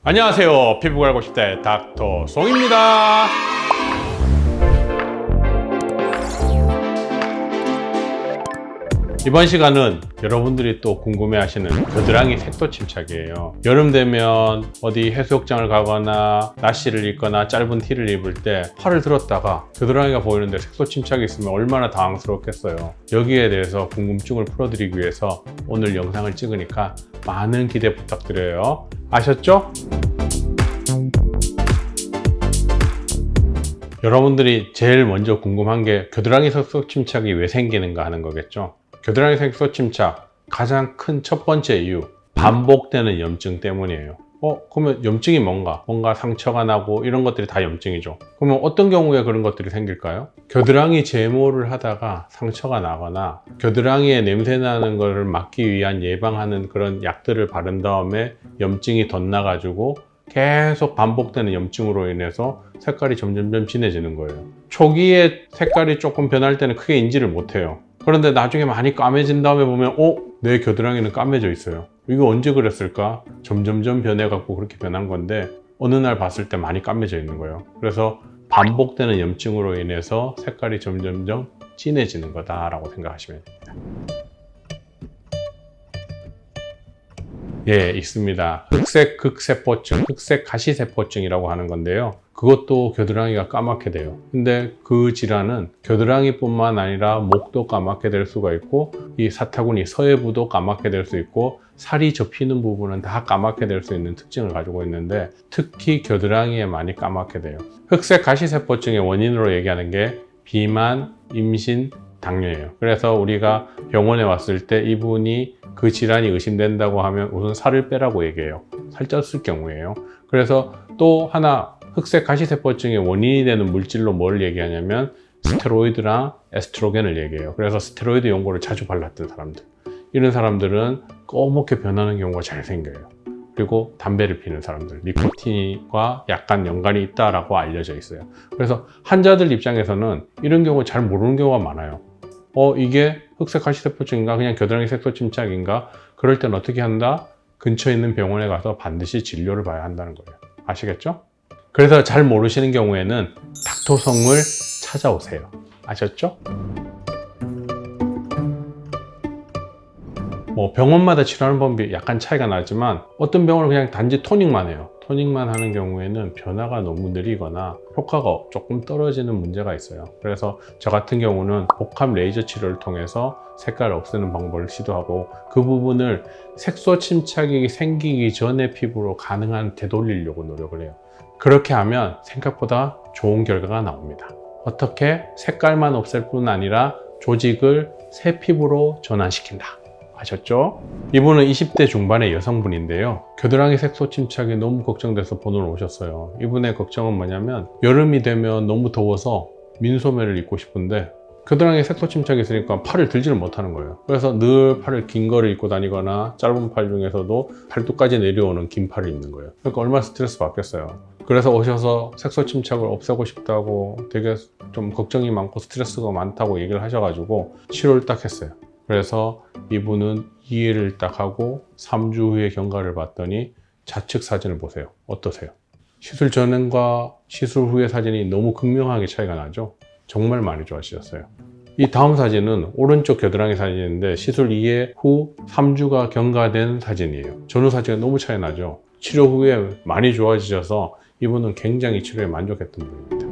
안녕하세요. 피부가 알고 싶다 닥터 송입니다. 이번 시간은 여러분들이 또 궁금해하시는 겨드랑이 색소 침착이에요. 여름 되면 어디 해수욕장을 가거나 나시를 입거나 짧은 티를 입을 때 팔을 들었다가 겨드랑이가 보이는데 색소 침착이 있으면 얼마나 당황스럽겠어요. 여기에 대해서 궁금증을 풀어드리기 위해서 오늘 영상을 찍으니까 많은 기대 부탁드려요. 아셨죠? 여러분들이 제일 먼저 궁금한 게 겨드랑이 색소 침착이 왜 생기는가 하는 거겠죠. 겨드랑이 색소 침착 가장 큰 첫 번째 이유, 반복되는 염증 때문이에요. 그러면 염증이 뭔가 상처가 나고 이런 것들이 다 염증이죠. 그러면 어떤 경우에 그런 것들이 생길까요? 겨드랑이 제모를 하다가 상처가 나거나 겨드랑이에 냄새 나는 것을 막기 위한 예방하는 그런 약들을 바른 다음에 염증이 덧나가지고 계속 반복되는 염증으로 인해서 색깔이 점점 진해지는 거예요. 초기에 색깔이 조금 변할 때는 크게 인지를 못해요. 그런데 나중에 많이 까매진 다음에 보면 내 겨드랑이는 까매져 있어요. 이거 언제 그랬을까? 점점 변해갖고 그렇게 변한 건데 어느 날 봤을 때 많이 까매져 있는 거예요. 그래서 반복되는 염증으로 인해서 색깔이 점점 진해지는 거다라고 생각하시면 됩니다. 예, 있습니다. 흑색 극세포증, 흑색 가시세포증이라고 하는 건데요. 그것도 겨드랑이가 까맣게 돼요. 근데 그 질환은 겨드랑이뿐만 아니라 목도 까맣게 될 수가 있고 이 사타구니, 서해부도 까맣게 될 수 있고 살이 접히는 부분은 다 까맣게 될 수 있는 특징을 가지고 있는데 특히 겨드랑이에 많이 까맣게 돼요. 흑색 가시세포증의 원인으로 얘기하는 게 비만, 임신, 당뇨예요. 그래서 우리가 병원에 왔을 때 이분이 그 질환이 의심된다고 하면 우선 살을 빼라고 얘기해요. 살쪘을 경우에요. 그래서 또 하나 흑색 가시세포증의 원인이 되는 물질로 뭘 얘기하냐면 스테로이드랑 에스트로겐을 얘기해요. 그래서 스테로이드 연고를 자주 발랐던 사람들, 이런 사람들은 꺼멓게 변하는 경우가 잘 생겨요. 그리고 담배를 피는 사람들, 니코틴과 약간 연관이 있다라고 알려져 있어요. 그래서 환자들 입장에서는 이런 경우 잘 모르는 경우가 많아요. 이게 흑색 가시세포증인가? 그냥 겨드랑이 색소 침착인가? 그럴 땐 어떻게 한다? 근처에 있는 병원에 가서 반드시 진료를 봐야 한다는 거예요. 아시겠죠? 그래서 잘 모르시는 경우에는 닥터성을 찾아오세요. 아셨죠? 병원마다 치료하는 법이 약간 차이가 나지만 어떤 병원은 그냥 단지 토닉만 해요. 토닉만 하는 경우에는 변화가 너무 느리거나 효과가 조금 떨어지는 문제가 있어요. 그래서 저 같은 경우는 복합 레이저 치료를 통해서 색깔을 없애는 방법을 시도하고 그 부분을 색소 침착이 생기기 전에 피부로 가능한 되돌리려고 노력을 해요. 그렇게 하면 생각보다 좋은 결과가 나옵니다. 어떻게? 색깔만 없앨 뿐 아니라 조직을 새 피부로 전환시킨다. 아셨죠? 이분은 20대 중반의 여성분인데요. 겨드랑이 색소 침착이 너무 걱정돼서 본원을 오셨어요. 이분의 걱정은 뭐냐면 여름이 되면 너무 더워서 민소매를 입고 싶은데 겨드랑이 색소 침착이 있으니까 팔을 들지를 못하는 거예요. 그래서 늘 팔을 긴 거를 입고 다니거나 짧은 팔 중에서도 팔뚝까지 내려오는 긴 팔을 입는 거예요. 그러니까 얼마나 스트레스 받겠어요. 그래서 오셔서 색소 침착을 없애고 싶다고 되게 좀 걱정이 많고 스트레스가 많다고 얘기를 하셔가지고 치료를 딱 했어요. 그래서 이분은 이해를 딱 하고 3주 후에 경과를 봤더니 좌측 사진을 보세요. 어떠세요? 시술 전과 시술 후의 사진이 너무 극명하게 차이가 나죠? 정말 많이 좋아지셨어요. 이 다음 사진은 오른쪽 겨드랑이 사진인데 시술 이해 후 3주가 경과된 사진이에요. 전후 사진이 너무 차이 나죠? 치료 후에 많이 좋아지셔서 이분은 굉장히 치료에 만족했던 분입니다.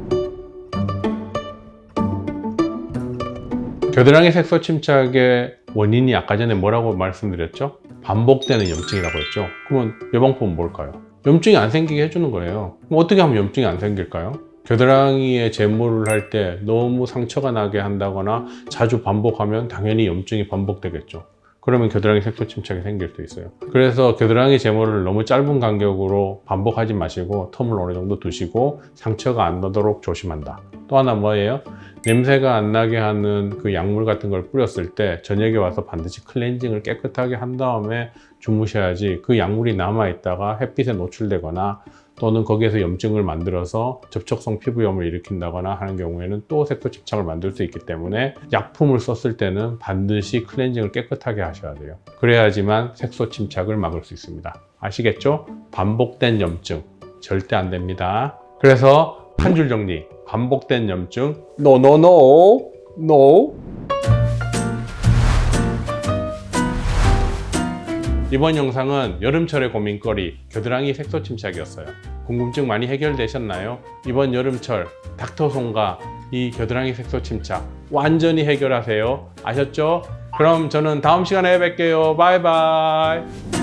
겨드랑이 색소 침착의 원인이 아까 전에 뭐라고 말씀드렸죠? 반복되는 염증이라고 했죠? 그러면 예방법은 뭘까요? 염증이 안 생기게 해주는 거예요. 그럼 어떻게 하면 염증이 안 생길까요? 겨드랑이에 제모를 할 때 너무 상처가 나게 한다거나 자주 반복하면 당연히 염증이 반복되겠죠. 그러면 겨드랑이 색소 침착이 생길 수 있어요. 그래서 겨드랑이 제모를 너무 짧은 간격으로 반복하지 마시고 텀을 어느 정도 두시고 상처가 안 나도록 조심한다. 또 하나 뭐예요? 냄새가 안 나게 하는 그 약물 같은 걸 뿌렸을 때 저녁에 와서 반드시 클렌징을 깨끗하게 한 다음에 주무셔야지 그 약물이 남아있다가 햇빛에 노출되거나 또는 거기에서 염증을 만들어서 접촉성 피부염을 일으킨다거나 하는 경우에는 또 색소 침착을 만들 수 있기 때문에 약품을 썼을 때는 반드시 클렌징을 깨끗하게 하셔야 돼요. 그래야지만 색소 침착을 막을 수 있습니다. 아시겠죠? 반복된 염증 절대 안 됩니다. 그래서 한 줄 정리, 반복된 염증 no no no no. 이번 영상은 여름철의 고민거리 겨드랑이 색소 침착이었어요. 궁금증 많이 해결되셨나요? 이번 여름철 닥터손과 이 겨드랑이 색소 침착 완전히 해결하세요. 아셨죠? 그럼 저는 다음 시간에 뵐게요. 바이바이.